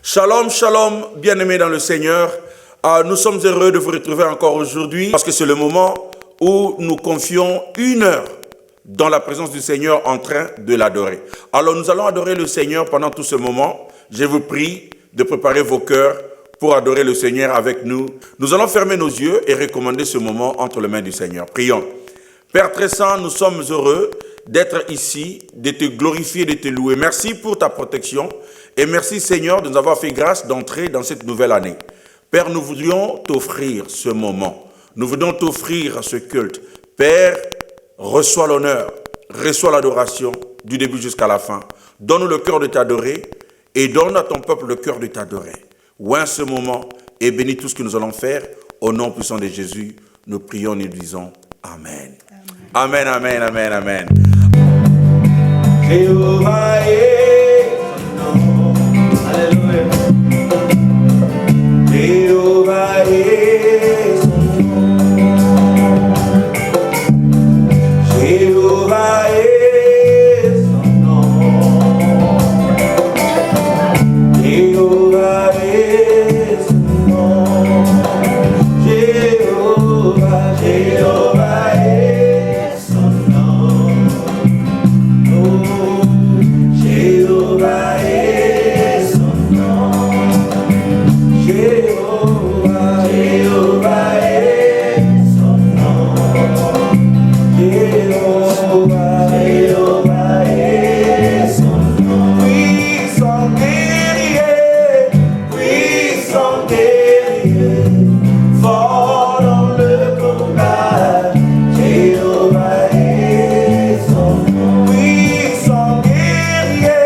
Shalom, shalom, bien-aimés dans le Seigneur. Nous sommes heureux de vous retrouver encore aujourd'hui parce que c'est le moment où nous confions 1 heure dans la présence du Seigneur en train de l'adorer. Alors nous allons adorer le Seigneur pendant tout ce moment. Je vous prie de préparer vos cœurs pour adorer le Seigneur avec nous. Nous allons fermer nos yeux et recommander ce moment entre les mains du Seigneur. Prions. Père très saint, nous sommes heureux d'être ici, de te glorifier, de te louer. Merci pour ta protection et merci Seigneur de nous avoir fait grâce d'entrer dans cette nouvelle année. Père, nous voudrions t'offrir ce moment. Nous voudrions t'offrir ce culte. Père, reçois l'honneur, reçois l'adoration du début jusqu'à la fin. Donne-nous le cœur de t'adorer et donne à ton peuple le cœur de t'adorer. Oint ce moment et bénis tout ce que nous allons faire. Au nom puissant de Jésus, nous prions et nous disons Amen. Amen, amen, amen, amen. Jéhovah est son nom. Alléluia. Jéhovah est son nom. Jéhovah est son nom. Jéhovah est son nom. Jéhovah, Jéhovah est son nom. Oh, Jéhovah est son nom. Jéhovah, Jéhovah est son nom. Jéhovah, Jéhovah est son nom. Puissant guerrier, puissant guerrier, fort dans le combat. Jéhovah est son nom. Puissant guerrier,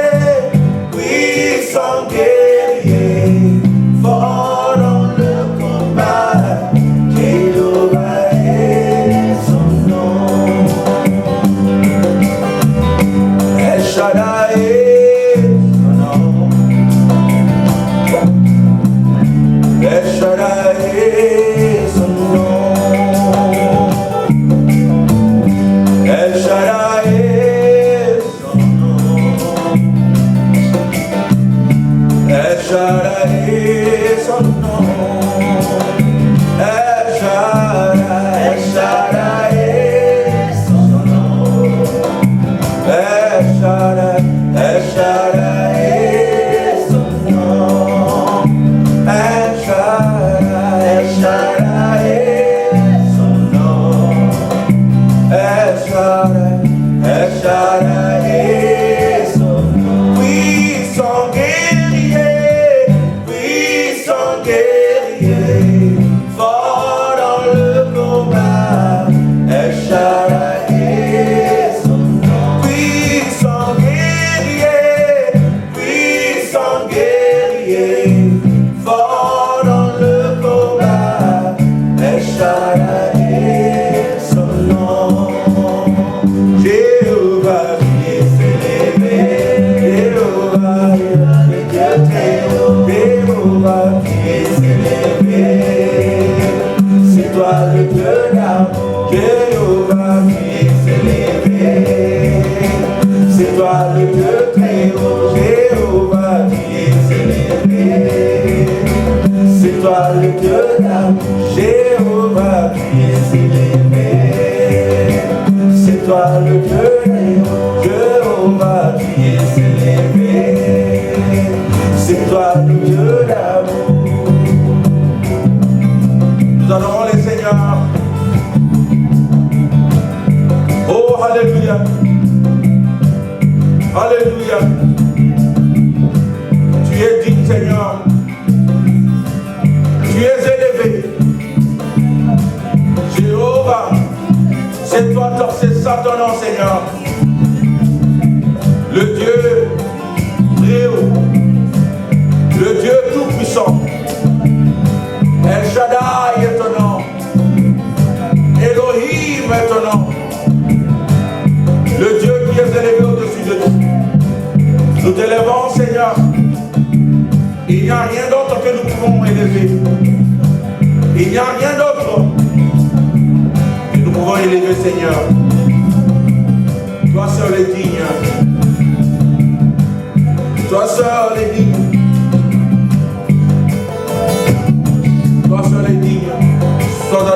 puissant guerrier, fort dans le combat. Jéhovah est son nom. El Shaddai est son nom. El Shaddai est son nom. El Shaddai est son nom. El Shaddai est son nom. El Shaddai, El Shaddai est son nom. El Shaddai, El Shaddai est son nom. El Shaddai, El Shaddai est son nom. El Shaddai, El Shaddai est son nom. Puissant guerrier, puissant guerrier, fort dans le combat. El Shaddai est son nom. Puissant guerrier, puissant guerrier, fort dans le combat. El Shaddai est son nom. Jéhovah qui s'est élevé, Jéhovah le Dieu très haut, Jéhovah qui s'est élevé, c'est toi le Dieu d'amour, Jéhovah qui s'est élevé, c'est toi le Dieu très haut, Jéhovah qui s'est élevé, c'est toi le Dieu d'amour, Jéhovah qui s'est élevé, c'est toi le Dieu très haut, Jéhovah qui s'est élevé, c'est toi le Dieu d'amour. Nous adorons le Seigneur. Oh, alléluia. Alléluia. Tu es digne, Seigneur. Tu es élevé. Jéhovah, c'est toi, c'est ça ton nom, Seigneur. Le Dieu très haut, le Dieu tout-puissant. El Shaddai est ton nom. Elohim est ton nom. Le Dieu qui est élevé au-dessus de tout. Nous t'élèvons, Seigneur. Il n'y a rien d'autre que nous pouvons élever. Il n'y a rien d'autre que nous pouvons élever, Seigneur. Toi seul es digne. Toi seul es digne.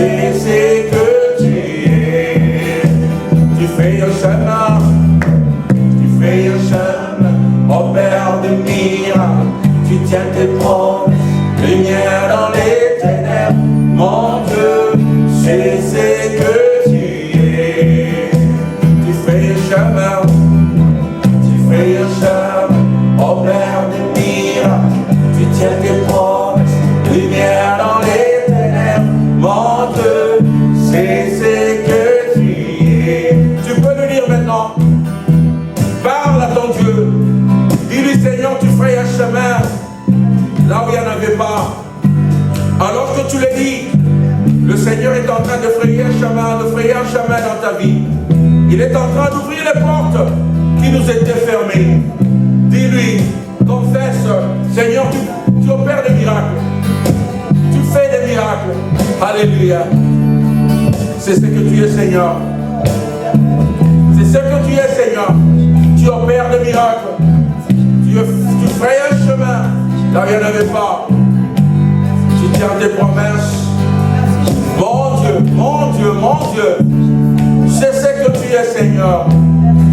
c'est ce que tu es. Tu fais un chemin, tu fais un chemin, oh Père de miracles, tu tiens tes promesses, lumière dans les ténèbres, mon Dieu, c'est ce que tu es. Tu fais un chemin, tu fais un chemin, oh Père de miracles, tu tiens tes promesses, lumière dans les ténèbres, mon Dieu, c'est ce que tu es. Tu peux le lire maintenant. Parle à ton Dieu. Dis-lui, Seigneur, tu ferais un chemin là où il n'y en avait pas. Alors que tu le dis, le Seigneur est en train de frayer un chemin dans ta vie. Il est en train d'ouvrir les portes qui nous étaient fermées. Dis-lui, confesse, Seigneur, tu opères des miracles. Tu fais des miracles. Alléluia. C'est ce que tu es, Seigneur. C'est ce que tu es, Seigneur. Tu opères des miracles. Tu ferais un chemin là où il n'y en avait pas. Tu tiens tes promesses. Mon Dieu, mon Dieu, mon Dieu. C'est ce que tu es, Seigneur.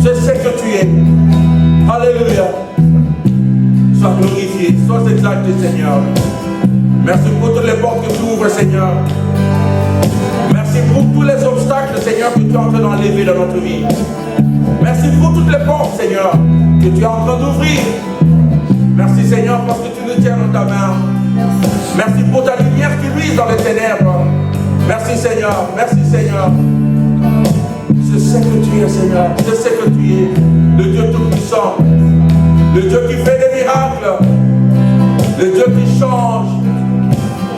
C'est ce que tu es. Alléluia. Sois glorifié, sois exalté, Seigneur. Merci pour toutes les portes que tu ouvres, Seigneur. Merci pour tous les obstacles, Seigneur, que tu es en train d'enlever dans notre vie. Merci pour toutes les portes, Seigneur, que tu es en train d'ouvrir. Merci, Seigneur, parce que tu nous tiens dans ta main. Merci pour ta lumière qui luise dans les ténèbres. Merci, Seigneur. Merci, Seigneur. Je sais que tu es, Seigneur. Je sais que tu es le Dieu Tout-Puissant. Le Dieu qui fait des miracles. Le Dieu qui change.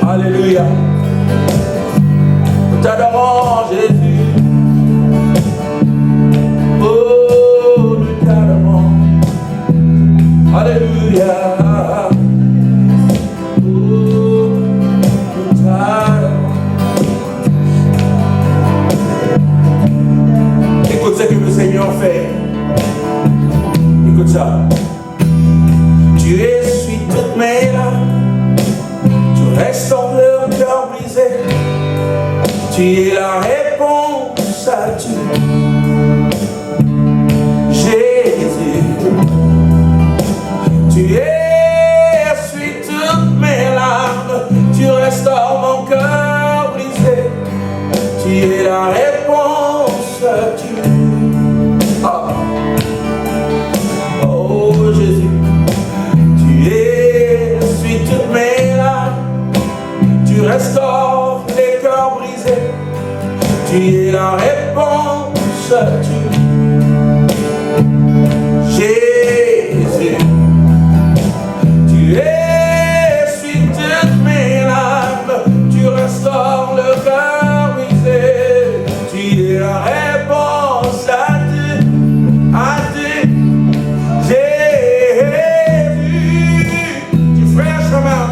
Alléluia. Nous t'adorons, Jésus. Oh, nous t'adorons. Alléluia. Oh, nous t'adorons. Écoute ce que le Seigneur fait. Écoute ça. Tu essuies toutes mes larmes. Tu restaures leur cœur brisé. Tu es la réponse à tout. Jésus, tu essuies toutes mes larmes. Tu restaures mon cœur brisé. Tu es la réponse à tout. Oh Jésus, tu essuies toutes mes larmes. Tu restaures les cœurs brisés. Tu es la réponse à tout. Jésus, tu essuies toutes mes larmes. Tu restaures le cœur brisé. Tu es la réponse à tout. À tout. Jésus, tu fais un chemin.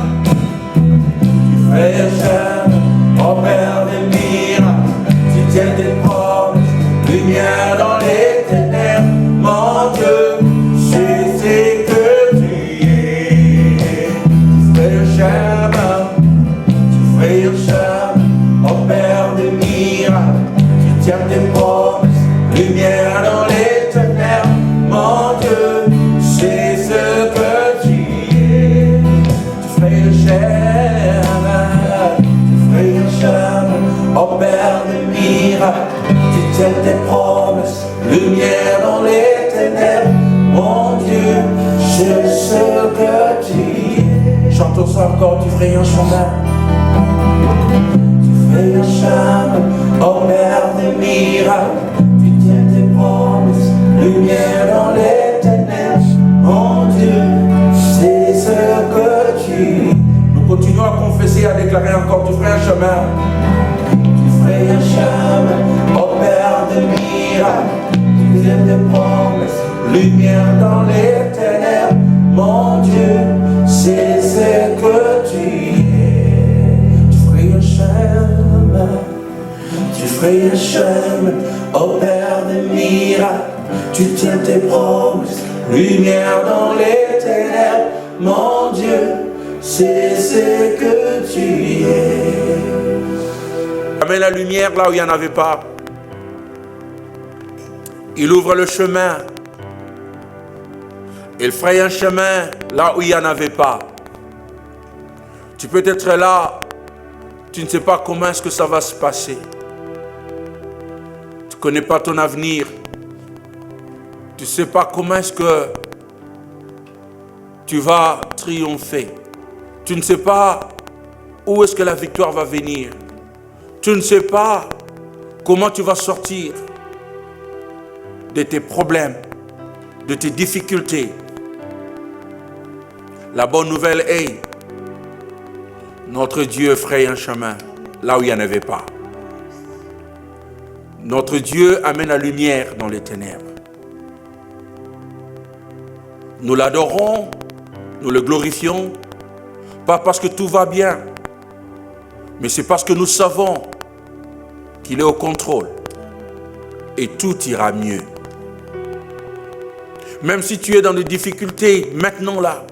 Tu fais un chemin, oh Père des miracles. Tu tiens tes promesses, lumière dans les ténèbres. Mon Dieu, c'est ce que tu es. Tu fais un chemin, tu fais un chemin, oh Père des miracles. Tu tiens tes promesses, lumière dans les ténèbres. Mon Dieu, c'est ce que tu es. Tu fais un chemin, tu fais un chemin, oh Père des miracles. Tu tiens tes promesses, lumière dans les ténèbres. Mon Dieu, c'est ce que tu es. Chantons ça encore, tu ferais un chemin. Tu fais un chemin, oh Père des miracles. Tu tiens tes promesses, lumière dans les ténèbres. Mon Dieu, c'est ce que tu es. Nous continuons à confesser, à déclarer encore, tu ferais un chemin. Tu ferais un chemin, oh Père des miracles. Tu tiens tes promesses, lumière dans les ténèbres. Mon Dieu, c'est ce que tu es. Tu ferais un chemin. Tu ferais un chemin, oh Père des miracles. Tu tiens tes promesses, lumière dans les ténèbres. Mon Dieu, c'est ce que tu es. amène la lumière là où il n'y en avait pas. Il ouvre le chemin. Il fraye un chemin là où il n'y en avait pas. Tu peux être là, tu ne sais pas comment est-ce que ça va se passer. Tu ne connais pas ton avenir. Tu ne sais pas comment est-ce que tu vas triompher. Tu ne sais pas où est-ce que la victoire va venir. Tu ne sais pas comment tu vas sortir de tes problèmes, de tes difficultés. La bonne nouvelle est, notre Dieu fraye un chemin là où il n'y en avait pas. Notre Dieu amène la lumière dans les ténèbres. Nous l'adorons, nous le glorifions, pas parce que tout va bien, mais c'est parce que nous savons qu'il est au contrôle et tout ira mieux. Même si tu es dans des difficultés maintenant là,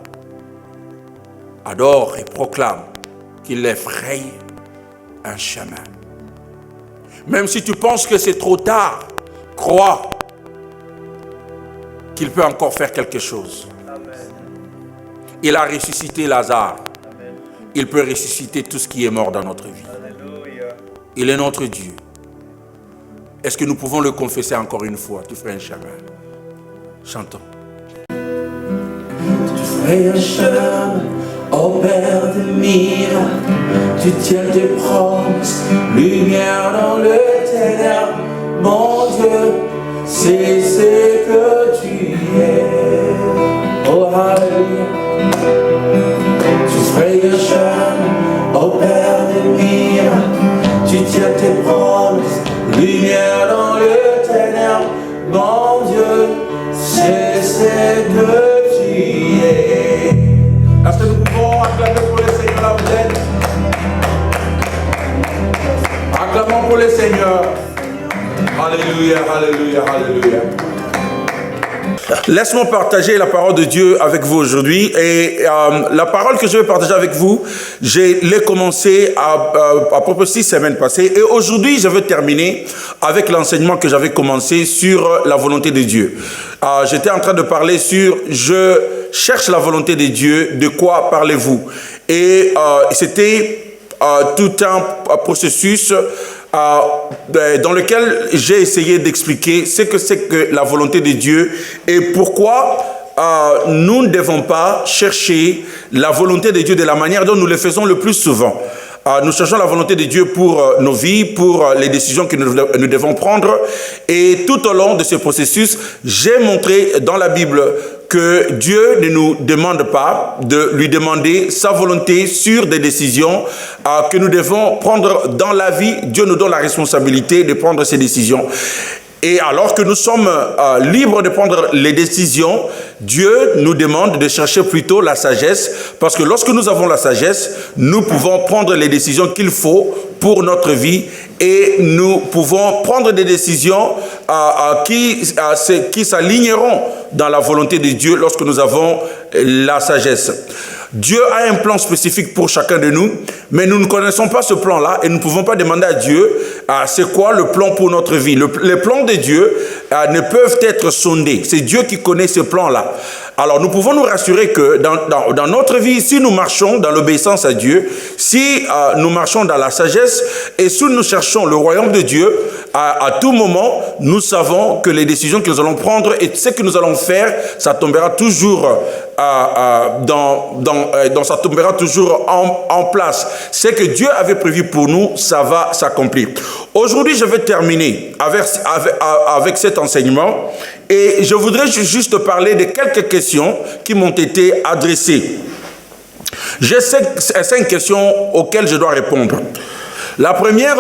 adore et proclame qu'il effraie un chemin. Même si tu penses que c'est trop tard, crois qu'il peut encore faire quelque chose. Amen. Il a ressuscité Lazare. Amen. Il peut ressusciter tout ce qui est mort dans notre vie. Alléluia. Il est notre Dieu. Est-ce que nous pouvons le confesser encore une fois? Tu ferais un chemin. Chantons. Tu ferais un chemin, ô Père des miracles. Tu tiens tes promesses, lumière dans le ténèbre. Mon Dieu, c'est ce que tu es. Oh, alléluia. Tu ferais un chemin, ô Père des miracles. Tu tiens tes promesses, lumière dans le ténèbre. Mon Dieu, c'est ce que tu es. Est-ce que nous pouvons acclamer pour le Seigneur là où vous êtes? Acclamons pour le Seigneur. Alléluia, alléluia, alléluia. Laisse-moi partager la parole de Dieu avec vous aujourd'hui. Et la parole que je vais partager avec vous, je l'ai commencé à peu près 6 semaines passées. Et aujourd'hui, je vais terminer avec l'enseignement que j'avais commencé sur la volonté de Dieu. J'étais en train de parler sur « Je cherche la volonté de Dieu, de quoi parlez-vous » Et c'était tout un processus dans lequel j'ai essayé d'expliquer ce que c'est que la volonté de Dieu et pourquoi nous ne devons pas chercher la volonté de Dieu de la manière dont nous le faisons le plus souvent. Nous cherchons la volonté de Dieu pour nos vies, pour les décisions que nous devons prendre. Et tout au long de ce processus, j'ai montré dans la Bible que Dieu ne nous demande pas de lui demander sa volonté sur des décisions que nous devons prendre dans la vie. Dieu nous donne la responsabilité de prendre ces décisions. Et alors que nous sommes libres de prendre les décisions, Dieu nous demande de chercher plutôt la sagesse, parce que lorsque nous avons la sagesse, nous pouvons prendre les décisions qu'il faut pour notre vie et nous pouvons prendre des décisions qui s'aligneront dans la volonté de Dieu lorsque nous avons la sagesse. Dieu a un plan spécifique pour chacun de nous, mais nous ne connaissons pas ce plan-là et nous ne pouvons pas demander à Dieu c'est quoi le plan pour notre vie. Les plans de Dieu ne peuvent être sondés. C'est Dieu qui connaît ce plan-là. Alors nous pouvons nous rassurer que dans notre vie, si nous marchons dans l'obéissance à Dieu, si nous marchons dans la sagesse et si nous cherchons le royaume de Dieu, à tout moment, nous savons que les décisions que nous allons prendre et ce que nous allons faire, ça tombera toujours ça tombera toujours en place. Ce que Dieu avait prévu pour nous, ça va s'accomplir. Aujourd'hui, je vais terminer avec cet enseignement et je voudrais juste parler de quelques questions qui m'ont été adressées. J'ai 5 questions auxquelles je dois répondre. La première,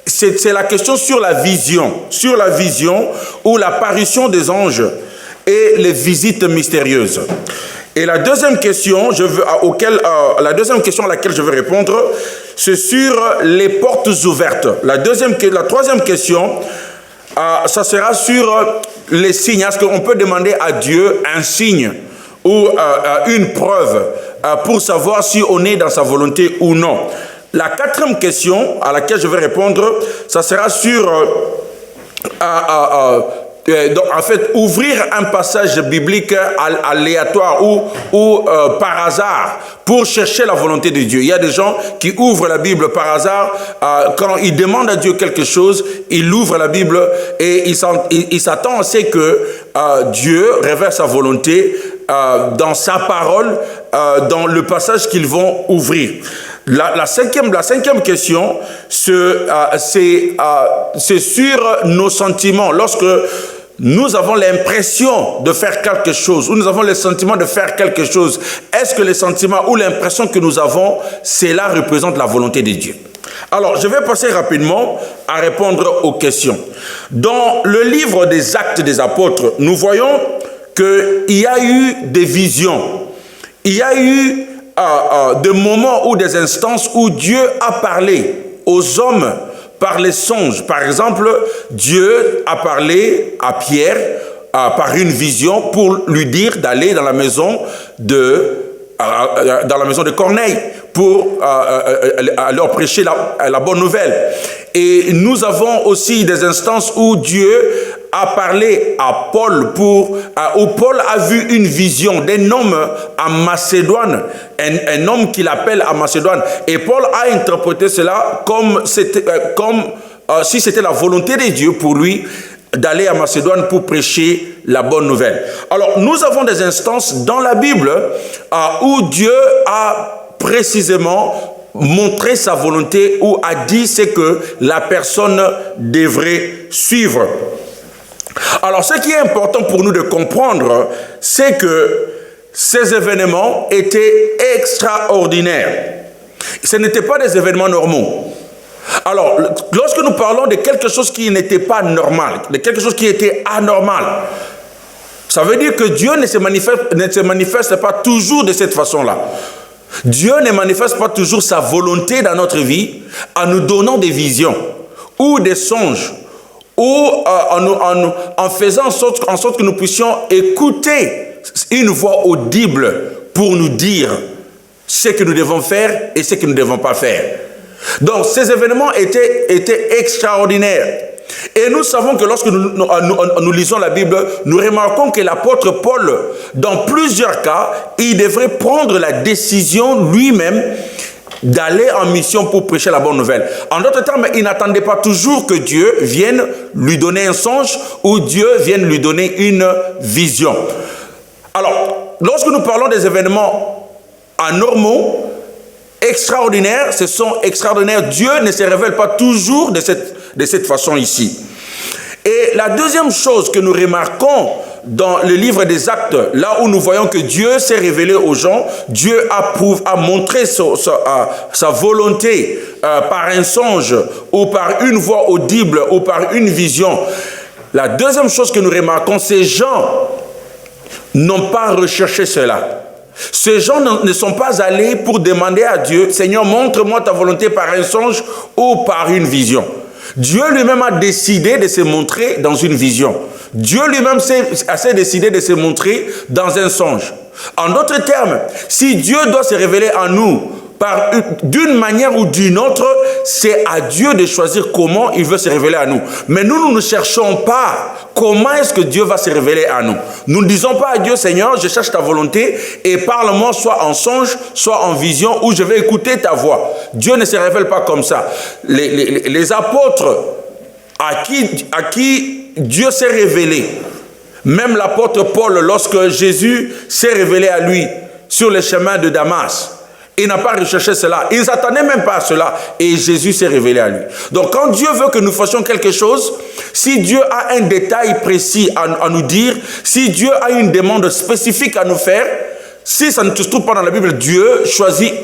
c'est la question sur la vision ou l'apparition des anges et les visites mystérieuses. Et la deuxième question, à laquelle je veux répondre, c'est sur les portes ouvertes. La troisième question, ça sera sur les signes. Est-ce qu'on peut demander à Dieu un signe ou une preuve pour savoir si on est dans sa volonté ou non? La quatrième question à laquelle je vais répondre, ça sera sur, donc, en fait, ouvrir un passage biblique aléatoire ou par hasard pour chercher la volonté de Dieu. Il y a des gens qui ouvrent la Bible par hasard. Quand ils demandent à Dieu quelque chose, ils ouvrent la Bible et ils s'attendent à ce que Dieu révèle sa volonté dans sa parole, dans le passage qu'ils vont ouvrir. La cinquième question, c'est sur nos sentiments. Lorsque nous avons l'impression de faire quelque chose, ou nous avons le sentiment de faire quelque chose, est-ce que les sentiments ou l'impression que nous avons, cela représente la volonté de Dieu? Alors, je vais passer rapidement à répondre aux questions. Dans le livre des Actes des Apôtres, nous voyons qu'il y a eu des visions. Il y a eu des moments ou des instances où Dieu a parlé aux hommes par les songes. Par exemple, Dieu a parlé à Pierre par une vision pour lui dire d'aller dans la maison de Corneille pour leur prêcher la bonne nouvelle. Et nous avons aussi des instances où Dieu a parlé à Paul où Paul a vu une vision d'un homme en Macédoine, un homme qu'il appelle à Macédoine. Et Paul a interprété cela comme si c'était la volonté de Dieu pour lui d'aller à Macédoine pour prêcher la bonne nouvelle. Alors, nous avons des instances dans la Bible où Dieu a précisément montré sa volonté ou a dit ce que la personne devrait suivre. Alors, ce qui est important pour nous de comprendre, c'est que ces événements étaient extraordinaires. Ce n'étaient pas des événements normaux. Alors, lorsque nous parlons de quelque chose qui n'était pas normal, de quelque chose qui était anormal, ça veut dire que Dieu ne se manifeste pas toujours de cette façon-là. Dieu ne manifeste pas toujours sa volonté dans notre vie en nous donnant des visions ou des songes ou en faisant en sorte que nous puissions écouter une voix audible pour nous dire ce que nous devons faire et ce que nous ne devons pas faire. Donc, ces événements étaient extraordinaires. Et nous savons que lorsque nous lisons la Bible, nous remarquons que l'apôtre Paul, dans plusieurs cas, il devrait prendre la décision lui-même d'aller en mission pour prêcher la bonne nouvelle. En d'autres termes, il n'attendait pas toujours que Dieu vienne lui donner un songe ou Dieu vienne lui donner une vision. Alors, lorsque nous parlons des événements anormaux, extraordinaires, ce sont extraordinaires. Dieu ne se révèle pas toujours de cette façon ici. Et la deuxième chose que nous remarquons dans le livre des Actes, là où nous voyons que Dieu s'est révélé aux gens, Dieu a montré sa volonté par un songe ou par une voix audible ou par une vision. La deuxième chose que nous remarquons, ces gens n'ont pas recherché cela. Ces gens ne sont pas allés pour demander à Dieu, Seigneur, montre-moi ta volonté par un songe ou par une vision. Dieu lui-même a décidé de se montrer dans une vision. Dieu lui-même s'est décidé de se montrer dans un songe. En d'autres termes, si Dieu doit se révéler à nous d'une manière ou d'une autre, c'est à Dieu de choisir comment il veut se révéler à nous. Mais nous ne cherchons pas comment est-ce que Dieu va se révéler à nous. Nous ne disons pas à Dieu, Seigneur, je cherche ta volonté et parle-moi soit en songe, soit en vision, où je vais écouter ta voix. Dieu ne se révèle pas comme ça. Les apôtres à qui Dieu s'est révélé, même l'apôtre Paul, lorsque Jésus s'est révélé à lui sur le chemin de Damas, il n'a pas recherché cela. Il ne s'attendait même pas à cela. Et Jésus s'est révélé à lui. Donc, quand Dieu veut que nous fassions quelque chose, si Dieu a un détail précis à nous dire, si Dieu a une demande spécifique à nous faire, si ça ne se trouve pas dans la Bible, Dieu choisit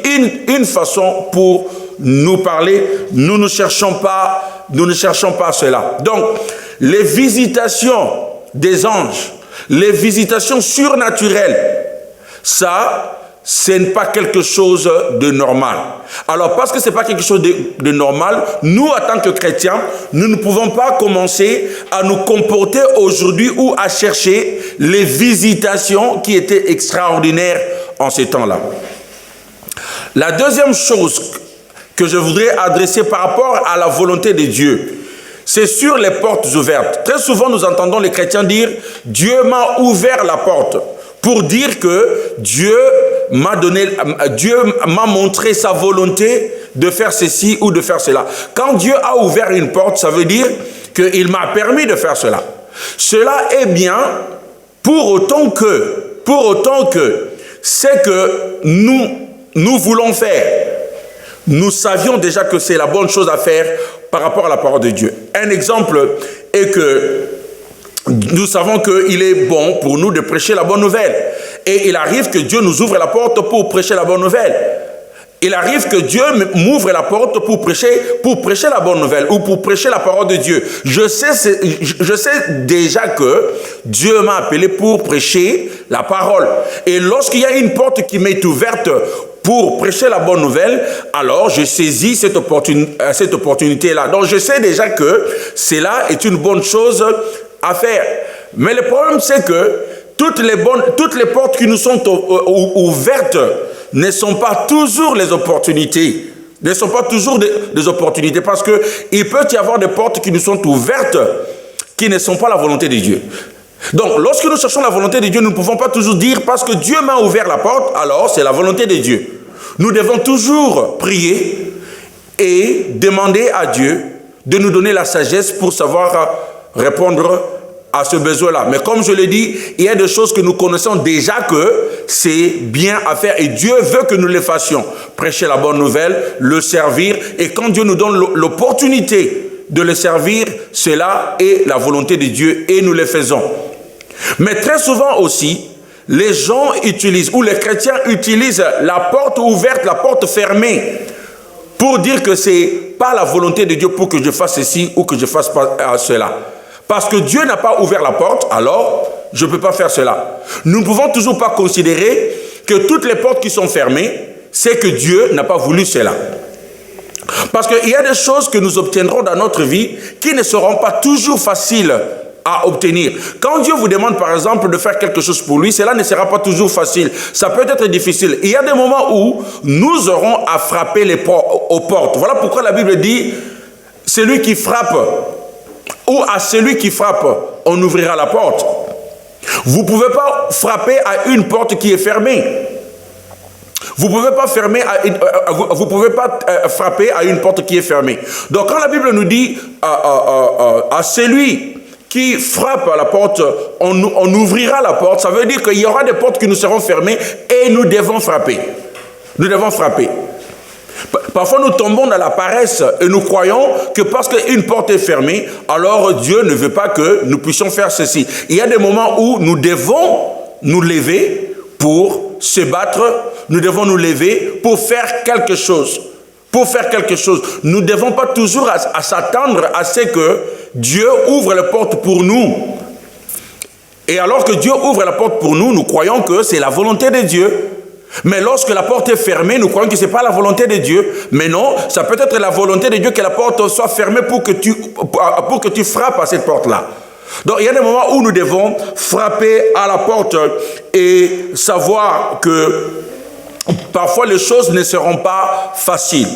une façon pour nous parler. Nous ne cherchons pas cela. Donc, les visitations des anges, les visitations surnaturelles, ça, ce n'est pas quelque chose de normal. Alors, parce que ce n'est pas quelque chose de normal, nous, en tant que chrétiens, nous ne pouvons pas commencer à nous comporter aujourd'hui ou à chercher les visitations qui étaient extraordinaires en ces temps-là. La deuxième chose que je voudrais adresser par rapport à la volonté de Dieu, c'est sur les portes ouvertes. Très souvent, nous entendons les chrétiens dire « Dieu m'a ouvert la porte » pour dire que Dieu m'a montré sa volonté de faire ceci ou de faire cela. Quand Dieu a ouvert une porte, ça veut dire qu'il m'a permis de faire cela. Cela est bien pour autant que c'est que nous voulons faire. Nous savions déjà que c'est la bonne chose à faire par rapport à la parole de Dieu. Un exemple est que nous savons qu'il est bon pour nous de prêcher la bonne nouvelle. Et il arrive que Dieu nous ouvre la porte pour prêcher la bonne nouvelle. Il arrive que Dieu m'ouvre la porte pour prêcher la bonne nouvelle ou pour prêcher la parole de Dieu. Je sais déjà que Dieu m'a appelé pour prêcher la parole. Et lorsqu'il y a une porte qui m'est ouverte pour prêcher la bonne nouvelle, alors je saisis cette opportunité-là. Donc je sais déjà que cela est une bonne chose à faire. Mais le problème, c'est que toutes les portes qui nous sont ouvertes ne sont pas toujours les opportunités. Ne sont pas toujours des opportunités parce qu'il peut y avoir des portes qui nous sont ouvertes qui ne sont pas la volonté de Dieu. Donc, lorsque nous cherchons la volonté de Dieu, nous ne pouvons pas toujours dire parce que Dieu m'a ouvert la porte, alors c'est la volonté de Dieu. Nous devons toujours prier et demander à Dieu de nous donner la sagesse pour savoir répondre à ce besoin-là. Mais comme je l'ai dit, il y a des choses que nous connaissons déjà que c'est bien à faire et Dieu veut que nous les fassions. Prêcher la bonne nouvelle, le servir, et quand Dieu nous donne l'opportunité de le servir, cela est la volonté de Dieu et nous le faisons. Mais très souvent aussi, les gens utilisent, ou les chrétiens utilisent la porte ouverte, la porte fermée, pour dire que ce n'est pas la volonté de Dieu pour que je fasse ceci ou que je fasse pas cela. Parce que Dieu n'a pas ouvert la porte, alors je ne peux pas faire cela. Nous ne pouvons toujours pas considérer que toutes les portes qui sont fermées, c'est que Dieu n'a pas voulu cela. Parce qu'il y a des choses que nous obtiendrons dans notre vie qui ne seront pas toujours faciles à obtenir. Quand Dieu vous demande par exemple de faire quelque chose pour lui, cela ne sera pas toujours facile. Ça peut être difficile. Il y a des moments où nous aurons à frapper aux portes. Voilà pourquoi la Bible dit, celui qui frappe, ou à celui qui frappe, on ouvrira la porte. Vous ne pouvez pas frapper à une porte qui est fermée. Vous ne pouvez pas frapper à une porte qui est fermée. Donc quand la Bible nous dit à celui qui frappe à la porte, on ouvrira la porte, ça veut dire qu'il y aura des portes qui nous seront fermées et nous devons frapper. Nous devons frapper. Parfois, nous tombons dans la paresse et nous croyons que parce qu'une porte est fermée, alors Dieu ne veut pas que nous puissions faire ceci. Il y a des moments où nous devons nous lever pour se battre, nous devons nous lever pour faire quelque chose. Nous ne devons pas toujours à s'attendre à ce que Dieu ouvre la porte pour nous. Et alors que Dieu ouvre la porte pour nous, nous croyons que c'est la volonté de Dieu. Mais lorsque la porte est fermée, nous croyons que ce n'est pas la volonté de Dieu. Mais non, ça peut être la volonté de Dieu que la porte soit fermée pour que tu frappes à cette porte-là. Donc il y a des moments où nous devons frapper à la porte et savoir que parfois les choses ne seront pas faciles.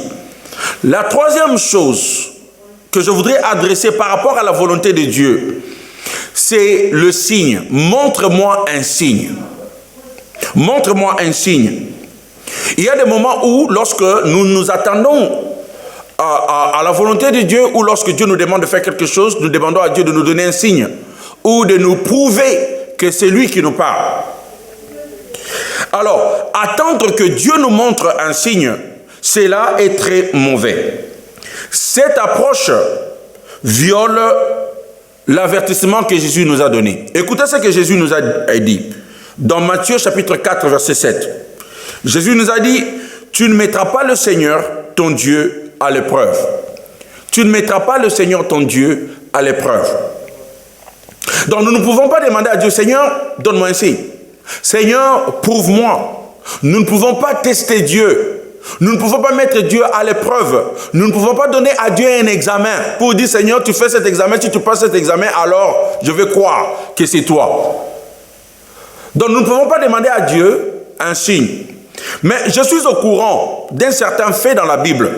La troisième chose que je voudrais adresser par rapport à la volonté de Dieu, c'est le signe. Montre-moi un signe. Montre-moi un signe. Il y a des moments où, lorsque nous nous attendons à la volonté de Dieu, ou lorsque Dieu nous demande de faire quelque chose, nous demandons à Dieu de nous donner un signe, ou de nous prouver que c'est lui qui nous parle. Alors, attendre que Dieu nous montre un signe, cela est très mauvais. Cette approche viole l'avertissement que Jésus nous a donné. Écoutez ce que Jésus nous a dit. Dans Matthieu chapitre 4, verset 7, Jésus nous a dit, tu ne mettras pas le Seigneur, ton Dieu, à l'épreuve. Tu ne mettras pas le Seigneur, ton Dieu, à l'épreuve. Donc nous ne pouvons pas demander à Dieu, Seigneur, donne-moi un signe. Seigneur, prouve-moi. Nous ne pouvons pas tester Dieu. Nous ne pouvons pas mettre Dieu à l'épreuve. Nous ne pouvons pas donner à Dieu un examen pour dire, Seigneur, tu fais cet examen, si tu passes cet examen, alors je vais croire que c'est toi. Donc nous ne pouvons pas demander à Dieu un signe. Mais je suis au courant d'un certain fait dans la Bible.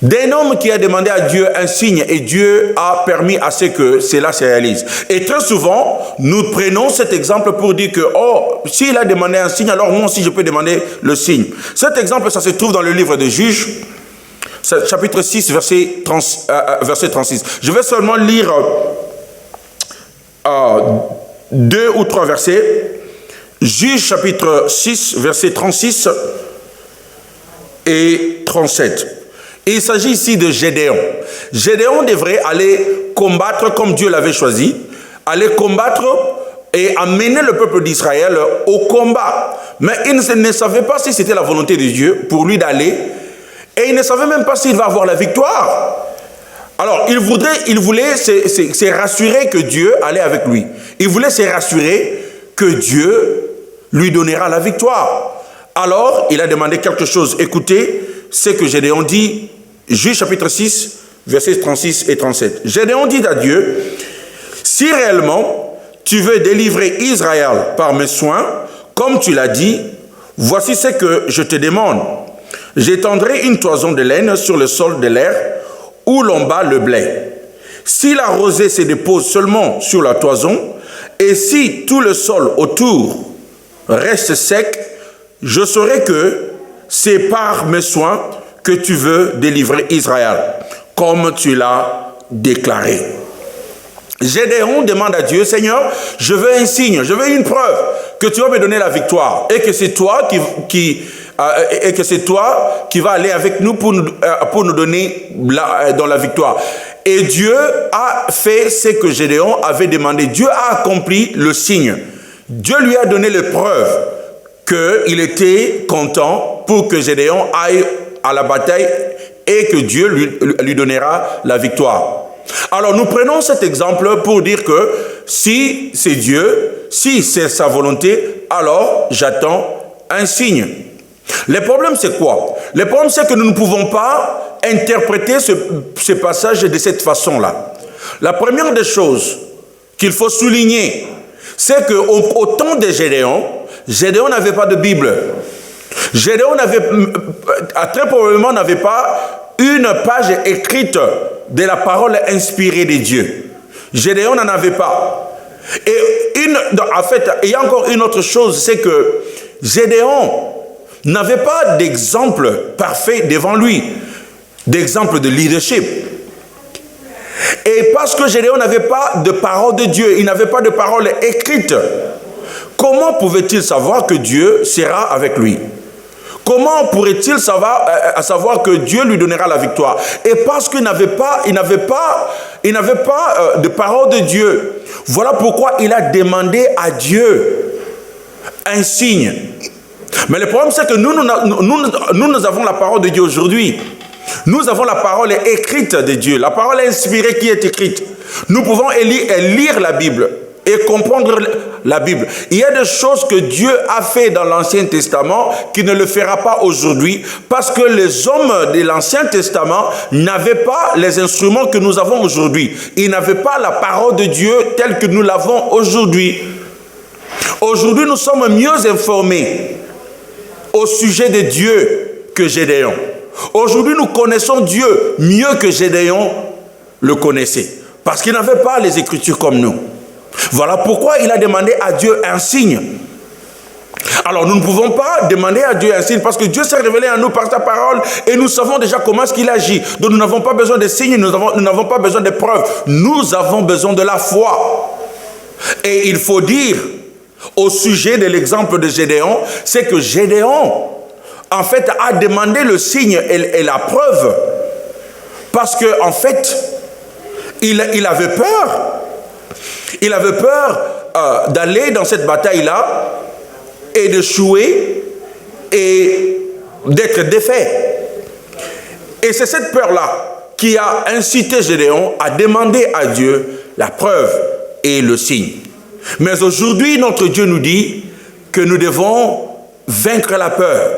d'un homme qui a demandé à Dieu un signe et Dieu a permis à ce que cela se réalise. Et très souvent, nous prenons cet exemple pour dire que, oh, s'il a demandé un signe, alors moi aussi je peux demander le signe. Cet exemple, ça se trouve dans le livre de Juges, chapitre 6, verset 36. Je vais seulement lire 2 ou 3 versets. Juges, chapitre 6, verset 36 et 37. Il s'agit ici de Gédéon. Gédéon devrait aller combattre comme Dieu l'avait choisi, aller combattre et amener le peuple d'Israël au combat. Mais il ne savait pas si c'était la volonté de Dieu pour lui d'aller, et il ne savait même pas s'il va avoir la victoire. Alors, il voulait se rassurer que Dieu allait avec lui. Il voulait se rassurer que Dieu lui donnera la victoire. Alors, il a demandé quelque chose. Écoutez ce que Gédéon dit. Juges chapitre 6, versets 36 et 37. Gédéon dit à Dieu, si réellement tu veux délivrer Israël par mes soins, comme tu l'as dit, voici ce que je te demande. J'étendrai une toison de laine sur le sol de l'air où l'on bat le blé. Si la rosée se dépose seulement sur la toison, et si tout le sol autour reste sec, je saurai que c'est par mes soins que tu veux délivrer Israël, comme tu l'as déclaré. Gédéon demande à Dieu, Seigneur, je veux un signe, je veux une preuve que tu vas me donner la victoire et que c'est toi qui va aller avec nous pour nous donner dans la victoire. Et Dieu a fait ce que Gédéon avait demandé. Dieu a accompli le signe. Dieu lui a donné les preuves qu'il était content pour que Gédéon aille à la bataille et que Dieu lui donnera la victoire. Alors nous prenons cet exemple pour dire que si c'est Dieu, si c'est sa volonté, alors j'attends un signe. Le problème c'est quoi? Le problème c'est que nous ne pouvons pas interpréter ce passage de cette façon-là. La première des choses qu'il faut souligner, c'est qu'au temps de Gédéon, Gédéon n'avait pas de Bible. Gédéon très probablement n'avait pas une page écrite de la parole inspirée de Dieu. Gédéon n'en avait pas. Et en fait, il y a encore une autre chose, c'est que Gédéon n'avait pas d'exemple parfait devant lui, d'exemple de leadership. Et parce que Gédéon n'avait pas de parole de Dieu, il n'avait pas de parole écrite, comment pouvait-il savoir que Dieu sera avec lui? Comment pourrait-il savoir que Dieu lui donnera la victoire? Et parce qu'il n'avait pas de parole de Dieu. Voilà pourquoi il a demandé à Dieu un signe. Mais le problème, c'est que nous avons la parole de Dieu aujourd'hui. Nous avons la parole écrite de Dieu, la parole inspirée qui est écrite. Nous pouvons lire la Bible et comprendre la Bible. Il y a des choses que Dieu a fait dans l'Ancien Testament qui ne le fera pas aujourd'hui parce que les hommes de l'Ancien Testament n'avaient pas les instruments que nous avons aujourd'hui. Ils n'avaient pas la parole de Dieu telle que nous l'avons aujourd'hui. Aujourd'hui, nous sommes mieux informés au sujet de Dieu que Gédéon. Aujourd'hui, nous connaissons Dieu mieux que Gédéon le connaissait parce qu'il n'avait pas les Écritures comme nous. Voilà pourquoi il a demandé à Dieu un signe. Alors nous ne pouvons pas demander à Dieu un signe parce que Dieu s'est révélé à nous par sa parole et nous savons déjà comment est-ce qu'il agit. Donc nous n'avons pas besoin de signes, nous n'avons pas besoin de preuves. Nous avons besoin de la foi. Et il faut dire au sujet de l'exemple de Gédéon, c'est que Gédéon en fait a demandé le signe et la preuve parce que en fait il avait peur. Il avait peur d'aller dans cette bataille-là et d'échouer et d'être défait. Et c'est cette peur-là qui a incité Gédéon à demander à Dieu la preuve et le signe. Mais aujourd'hui, notre Dieu nous dit que nous devons vaincre la peur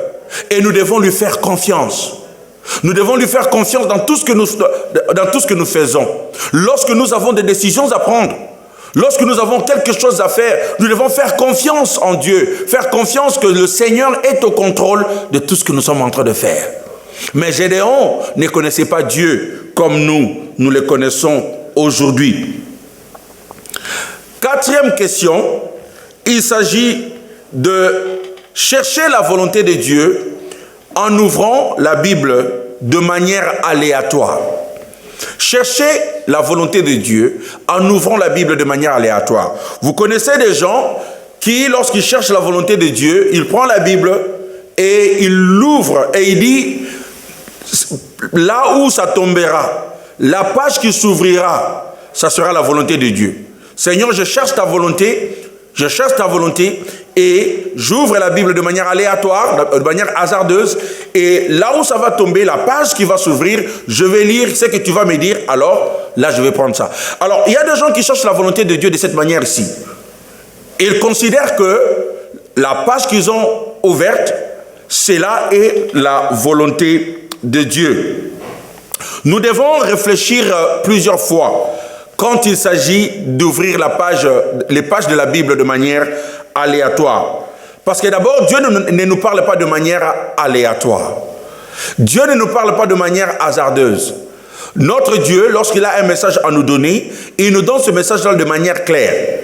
et nous devons lui faire confiance. Nous devons lui faire confiance dans tout ce que nous faisons. Lorsque nous avons des décisions à prendre, lorsque nous avons quelque chose à faire, nous devons faire confiance en Dieu, faire confiance que le Seigneur est au contrôle de tout ce que nous sommes en train de faire. Mais Gédéon ne connaissait pas Dieu comme nous le connaissons aujourd'hui. Quatrième question, il s'agit de chercher la volonté de Dieu en ouvrant la Bible de manière aléatoire. Cherchez la volonté de Dieu en ouvrant la Bible de manière aléatoire. Vous connaissez des gens qui, lorsqu'ils cherchent la volonté de Dieu, ils prennent la Bible et ils l'ouvrent et il dit, là où ça tombera, la page qui s'ouvrira, ça sera la volonté de Dieu. Seigneur, je cherche ta volonté et j'ouvre la Bible de manière aléatoire, de manière hasardeuse, et là où ça va tomber, la page qui va s'ouvrir, je vais lire ce que tu vas me dire, alors là je vais prendre ça. Alors il y a des gens qui cherchent la volonté de Dieu de cette manière-ci. Ils considèrent que la page qu'ils ont ouverte, cela est la volonté de Dieu. Nous devons réfléchir plusieurs fois quand il s'agit d'ouvrir les pages de la Bible de manière aléatoire. Parce que d'abord, Dieu ne nous parle pas de manière aléatoire. Dieu ne nous parle pas de manière hasardeuse. Notre Dieu, lorsqu'il a un message à nous donner, il nous donne ce message-là de manière claire.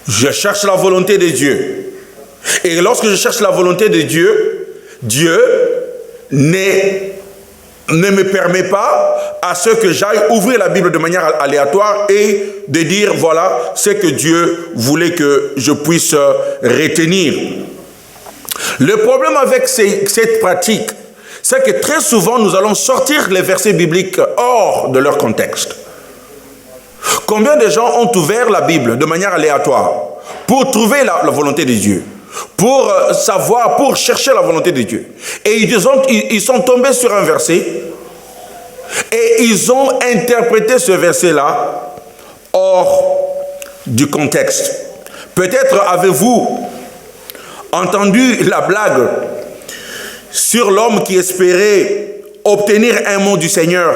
Je cherche la volonté de Dieu. Et lorsque je cherche la volonté de Dieu, Dieu ne me permet pas à ce que j'aille ouvrir la Bible de manière aléatoire et de dire, voilà, ce que Dieu voulait que je puisse retenir. Le problème avec cette pratique, c'est que très souvent, nous allons sortir les versets bibliques hors de leur contexte. Combien de gens ont ouvert la Bible de manière aléatoire pour trouver la volonté de Dieu, pour savoir, pour chercher la volonté de Dieu. Et ils sont tombés sur un verset et ils ont interprété ce verset-là hors du contexte. Peut-être avez-vous entendu la blague sur l'homme qui espérait obtenir un mot du Seigneur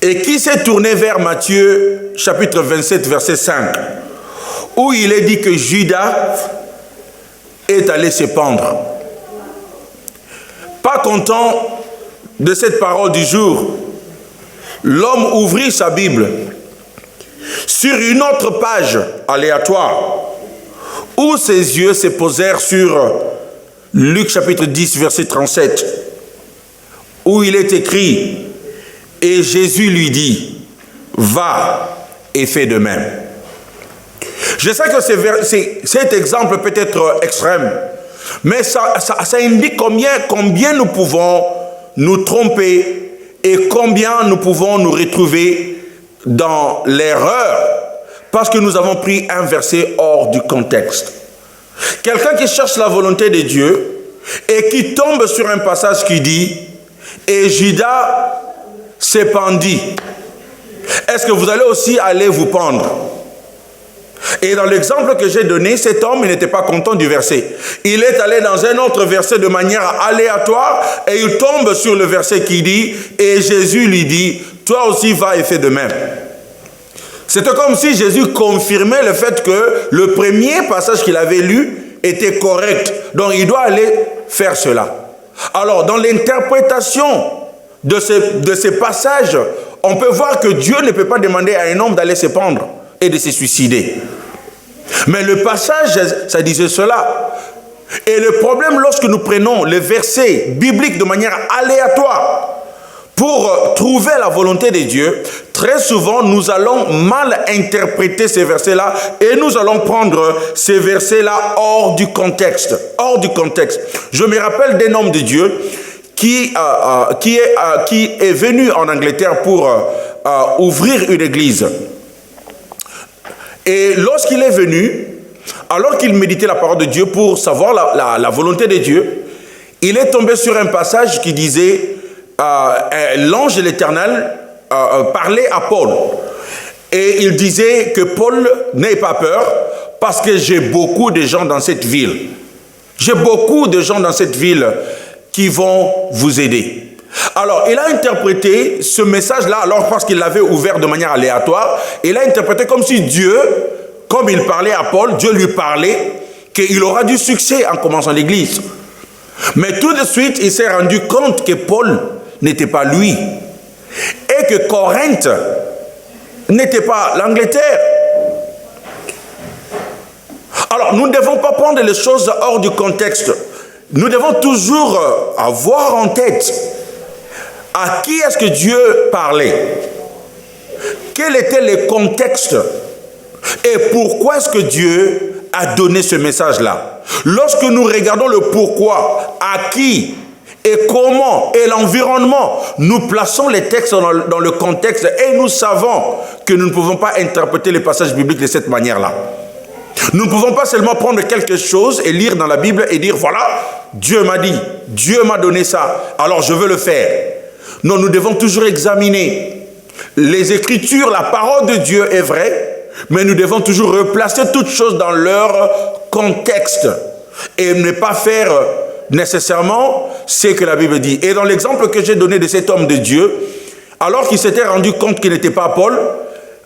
et qui s'est tourné vers Matthieu chapitre 27 verset 5 où il est dit que Judas est allé se pendre. Pas content de cette parole du jour, l'homme ouvrit sa Bible sur une autre page aléatoire où ses yeux se posèrent sur Luc chapitre 10 verset 37 où il est écrit « Et Jésus lui dit, va et fais de même. » Je sais que cet exemple peut être extrême, mais ça indique combien nous pouvons nous tromper et combien nous pouvons nous retrouver dans l'erreur parce que nous avons pris un verset hors du contexte. Quelqu'un qui cherche la volonté de Dieu et qui tombe sur un passage qui dit « Et Judas se pendit ». Est-ce que vous allez aussi aller vous pendre? Et dans l'exemple que j'ai donné, cet homme n'était pas content du verset. Il est allé dans un autre verset de manière aléatoire et il tombe sur le verset qui dit « Et Jésus lui dit, toi aussi va et fais de même. » C'était comme si Jésus confirmait le fait que le premier passage qu'il avait lu était correct. Donc il doit aller faire cela. Alors dans l'interprétation de ces passages, on peut voir que Dieu ne peut pas demander à un homme d'aller se pendre et de se suicider. Mais le passage, ça disait cela. Et le problème, lorsque nous prenons les versets bibliques de manière aléatoire pour trouver la volonté de Dieu, très souvent, nous allons mal interpréter ces versets-là et nous allons prendre ces versets-là hors du contexte. Hors du contexte. Je me rappelle d'un homme de Dieu qui est venu en Angleterre pour ouvrir une église. Et lorsqu'il est venu, alors qu'il méditait la parole de Dieu pour savoir la volonté de Dieu, il est tombé sur un passage qui disait l'ange de l'Éternel parlait à Paul. Et il disait que Paul n'ait pas peur parce que j'ai beaucoup de gens dans cette ville. J'ai beaucoup de gens dans cette ville qui vont vous aider. Alors, il a interprété ce message-là, alors parce qu'il l'avait ouvert de manière aléatoire, il a interprété comme si Dieu, comme il parlait à Paul, Dieu lui parlait, qu'il aura du succès en commençant l'église. Mais tout de suite, il s'est rendu compte que Paul n'était pas lui. Et que Corinthe n'était pas l'Angleterre. Alors, nous ne devons pas prendre les choses hors du contexte. Nous devons toujours avoir en tête à qui est-ce que Dieu parlait. Quel était le contexte et pourquoi est-ce que Dieu a donné ce message-là. Lorsque nous regardons le pourquoi, à qui et comment et l'environnement, nous plaçons les textes dans le contexte et nous savons que nous ne pouvons pas interpréter les passages bibliques de cette manière-là. Nous ne pouvons pas seulement prendre quelque chose et lire dans la Bible et dire voilà, Dieu m'a dit, Dieu m'a donné ça, alors je veux le faire. Non, nous devons toujours examiner les Écritures, la parole de Dieu est vraie, mais nous devons toujours replacer toutes choses dans leur contexte et ne pas faire nécessairement ce que la Bible dit. Et dans l'exemple que j'ai donné de cet homme de Dieu, alors qu'il s'était rendu compte qu'il n'était pas Paul,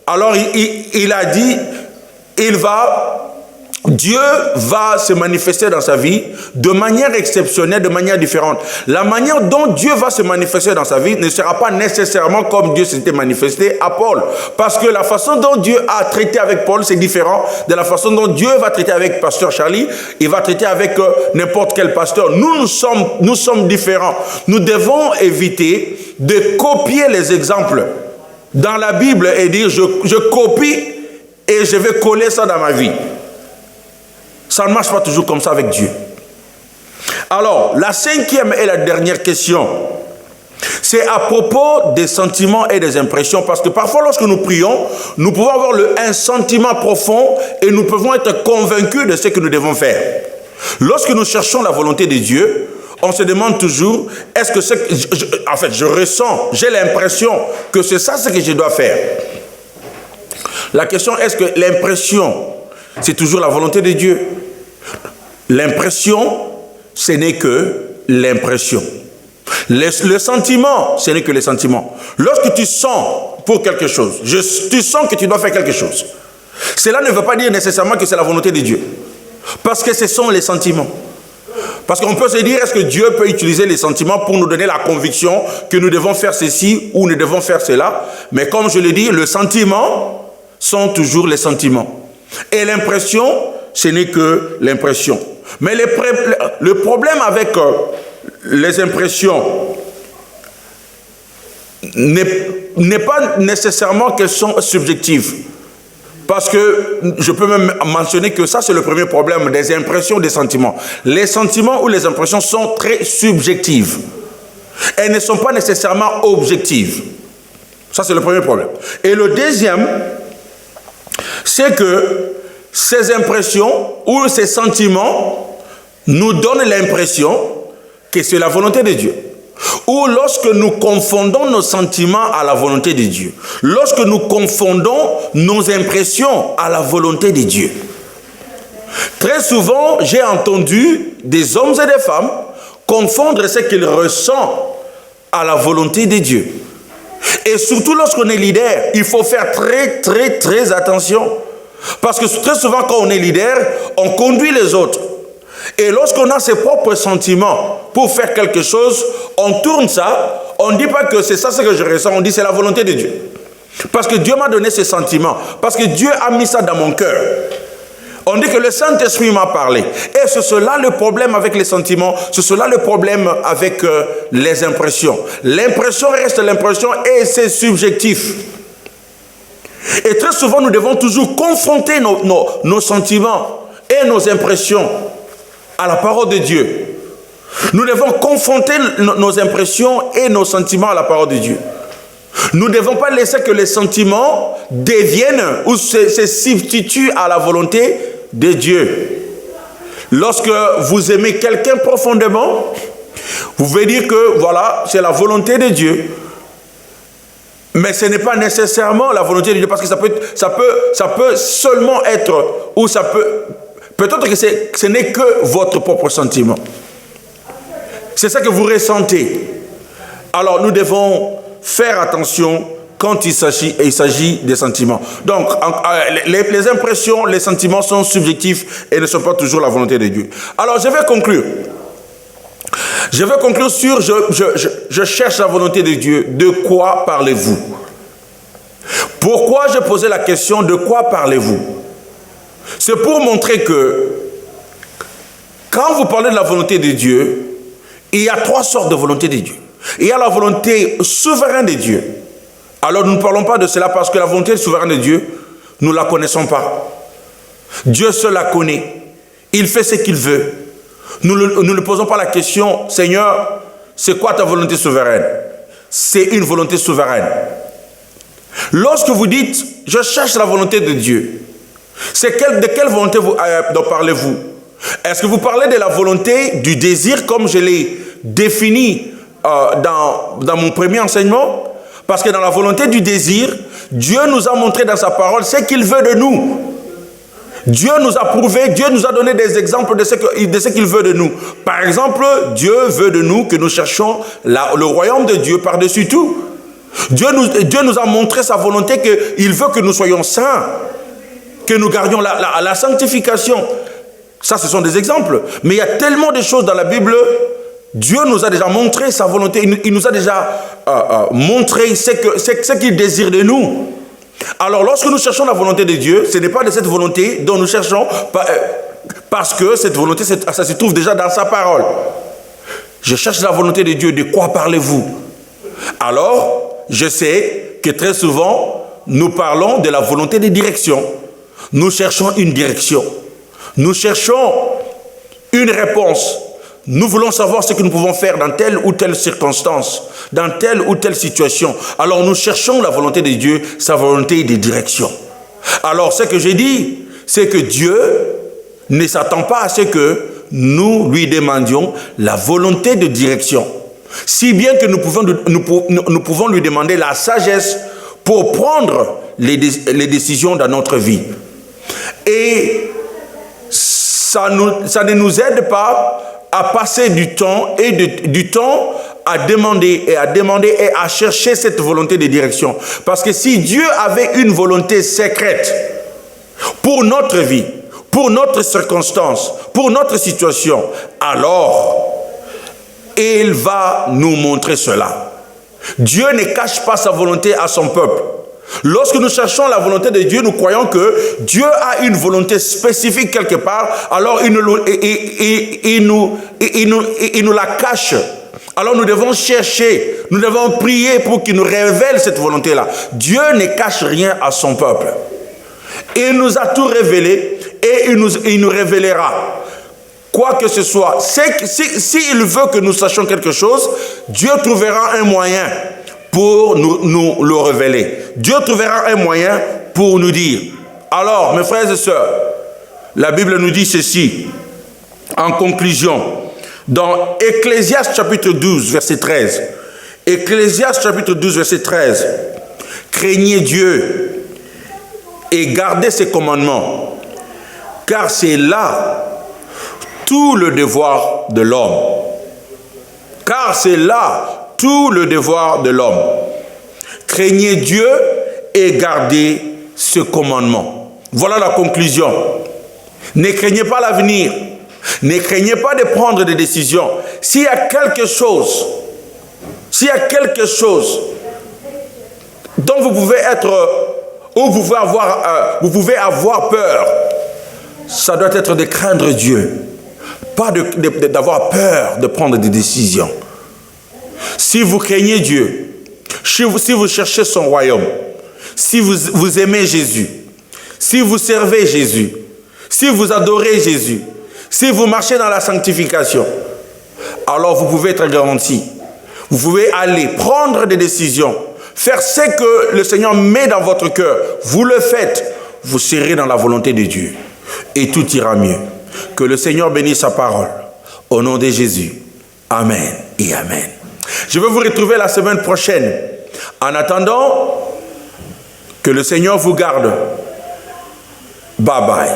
alors il a dit, Dieu va se manifester dans sa vie de manière exceptionnelle, de manière différente. La manière dont Dieu va se manifester dans sa vie ne sera pas nécessairement comme Dieu s'était manifesté à Paul. Parce que la façon dont Dieu a traité avec Paul, c'est différent de la façon dont Dieu va traiter avec Pasteur Charlie. Il va traiter avec n'importe quel pasteur. Nous sommes différents. Nous devons éviter de copier les exemples dans la Bible et dire je copie et je vais coller ça dans ma vie. Ça ne marche pas toujours comme ça avec Dieu. Alors, la cinquième et la dernière question, c'est à propos des sentiments et des impressions, parce que parfois lorsque nous prions, nous pouvons avoir un sentiment profond et nous pouvons être convaincus de ce que nous devons faire. Lorsque nous cherchons la volonté de Dieu, on se demande toujours, est-ce que je ressens, j'ai l'impression que c'est ça ce que je dois faire. La question, est-ce que l'impression, c'est toujours la volonté de Dieu? L'impression, ce n'est que l'impression. Le sentiment, ce n'est que le sentiment. Lorsque tu sens pour quelque chose, tu sens que tu dois faire quelque chose, cela ne veut pas dire nécessairement que c'est la volonté de Dieu. Parce que ce sont les sentiments. Parce qu'on peut se dire, est-ce que Dieu peut utiliser les sentiments pour nous donner la conviction que nous devons faire ceci ou nous devons faire cela? Mais comme je l'ai dit, le sentiment sont toujours les sentiments. Et l'impression, ce n'est que l'impression. Mais le problème avec les impressions n'est pas nécessairement qu'elles sont subjectives. Parce que je peux même mentionner que ça, c'est le premier problème des impressions, des sentiments. Les sentiments ou les impressions sont très subjectives. Elles ne sont pas nécessairement objectives. Ça, c'est le premier problème. Et le deuxième, c'est que ces impressions ou ces sentiments nous donnent l'impression que c'est la volonté de Dieu. Ou lorsque nous confondons nos sentiments à la volonté de Dieu. Lorsque nous confondons nos impressions à la volonté de Dieu. Très souvent, j'ai entendu des hommes et des femmes confondre ce qu'ils ressentent à la volonté de Dieu. Et surtout lorsqu'on est leader, il faut faire très, très, très attention. Parce que très souvent, quand on est leader, on conduit les autres. Et lorsqu'on a ses propres sentiments pour faire quelque chose, on tourne ça, on ne dit pas que c'est ça ce que je ressens, on dit c'est la volonté de Dieu. Parce que Dieu m'a donné ces sentiments, parce que Dieu a mis ça dans mon cœur. On dit que le Saint-Esprit m'a parlé. Et c'est cela le problème avec les sentiments, c'est cela le problème avec les impressions. L'impression reste l'impression et c'est subjectif. Et très souvent, nous devons toujours confronter nos sentiments et nos impressions à la parole de Dieu. Nous devons confronter nos impressions et nos sentiments à la parole de Dieu. Nous ne devons pas laisser que les sentiments deviennent ou se substituent à la volonté de Dieu. Lorsque vous aimez quelqu'un profondément, vous pouvez dire que voilà, c'est la volonté de Dieu. Mais ce n'est pas nécessairement la volonté de Dieu, parce que ça peut seulement être, ou ça peut, peut-être que ce n'est que votre propre sentiment. C'est ça que vous ressentez. Alors nous devons faire attention quand il s'agit des sentiments. Donc les impressions, les sentiments sont subjectifs et ne sont pas toujours la volonté de Dieu. Alors je vais conclure. Je vais conclure sur je cherche la volonté de Dieu. De quoi parlez-vous? Pourquoi je posais la question de quoi parlez-vous? C'est pour montrer que quand vous parlez de la volonté de Dieu, il y a trois sortes de volonté de Dieu. Il y a la volonté souveraine de Dieu. Alors nous ne parlons pas de cela parce que la volonté souveraine de Dieu, nous ne la connaissons pas. Dieu seul la connaît. Il fait ce qu'il veut. Nous ne posons pas la question, Seigneur, c'est quoi ta volonté souveraine? C'est une volonté souveraine. Lorsque vous dites, je cherche la volonté de Dieu, de quelle volonté dont parlez-vous? Est-ce que vous parlez de la volonté du désir comme je l'ai défini dans mon premier enseignement? Parce que dans la volonté du désir, Dieu nous a montré dans sa parole ce qu'il veut de nous. Dieu nous a prouvé, Dieu nous a donné des exemples de ce qu'il veut de nous. Par exemple, Dieu veut de nous que nous cherchions le royaume de Dieu par-dessus tout. Dieu nous a montré sa volonté qu'il veut que nous soyons saints, que nous gardions la sanctification. Ça, ce sont des exemples. Mais il y a tellement de choses dans la Bible. Dieu nous a déjà montré sa volonté. Il nous a déjà montré ce qu'il désire de nous. Alors, lorsque nous cherchons la volonté de Dieu, ce n'est pas de cette volonté dont nous cherchons, parce que cette volonté, ça se trouve déjà dans sa parole. Je cherche la volonté de Dieu. De quoi parlez-vous? Alors, je sais que très souvent, nous parlons de la volonté de direction. Nous cherchons une direction. Nous cherchons une réponse. Nous voulons savoir ce que nous pouvons faire dans telle ou telle circonstance, dans telle ou telle situation. Alors nous cherchons la volonté de Dieu, sa volonté de direction. Alors ce que j'ai dit, c'est que Dieu ne s'attend pas à ce que nous lui demandions la volonté de direction. Si bien que nous pouvons lui demander la sagesse pour prendre les décisions dans notre vie. Et ça ne nous aide pas à passer du temps à demander et à chercher cette volonté de direction. Parce que si Dieu avait une volonté secrète pour notre vie, pour notre circonstance, pour notre situation, alors il va nous montrer cela. Dieu ne cache pas sa volonté à son peuple. Lorsque nous cherchons la volonté de Dieu, nous croyons que Dieu a une volonté spécifique quelque part, alors il nous la cache. Alors nous devons chercher, nous devons prier pour qu'il nous révèle cette volonté-là. Dieu ne cache rien à son peuple. Il nous a tout révélé et il nous révélera. Quoi que ce soit, s'il veut que nous sachions quelque chose, Dieu trouvera un moyen pour nous le révéler. Dieu trouvera un moyen pour nous dire. Alors, mes frères et sœurs, la Bible nous dit ceci, en conclusion, dans Ecclésiaste chapitre 12, verset 13. Ecclésiaste chapitre 12, verset 13. Craignez Dieu et gardez ses commandements, car c'est là tout le devoir de l'homme. Car c'est là tout le devoir de l'homme. Craignez Dieu et gardez ce commandement. Voilà la conclusion. Ne craignez pas l'avenir. Ne craignez pas de prendre des décisions. S'il y a quelque chose dont vous pouvez avoir peur, ça doit être de craindre Dieu. Pas d'avoir peur de prendre des décisions. Si vous craignez Dieu, si vous cherchez son royaume, si vous aimez Jésus, si vous servez Jésus, si vous adorez Jésus, si vous marchez dans la sanctification, alors vous pouvez être garanti. Vous pouvez aller prendre des décisions, faire ce que le Seigneur met dans votre cœur. Vous le faites, vous serez dans la volonté de Dieu et tout ira mieux. Que le Seigneur bénisse sa parole. Au nom de Jésus. Amen et Amen. Je vais vous retrouver la semaine prochaine. En attendant, que le Seigneur vous garde. Bye bye.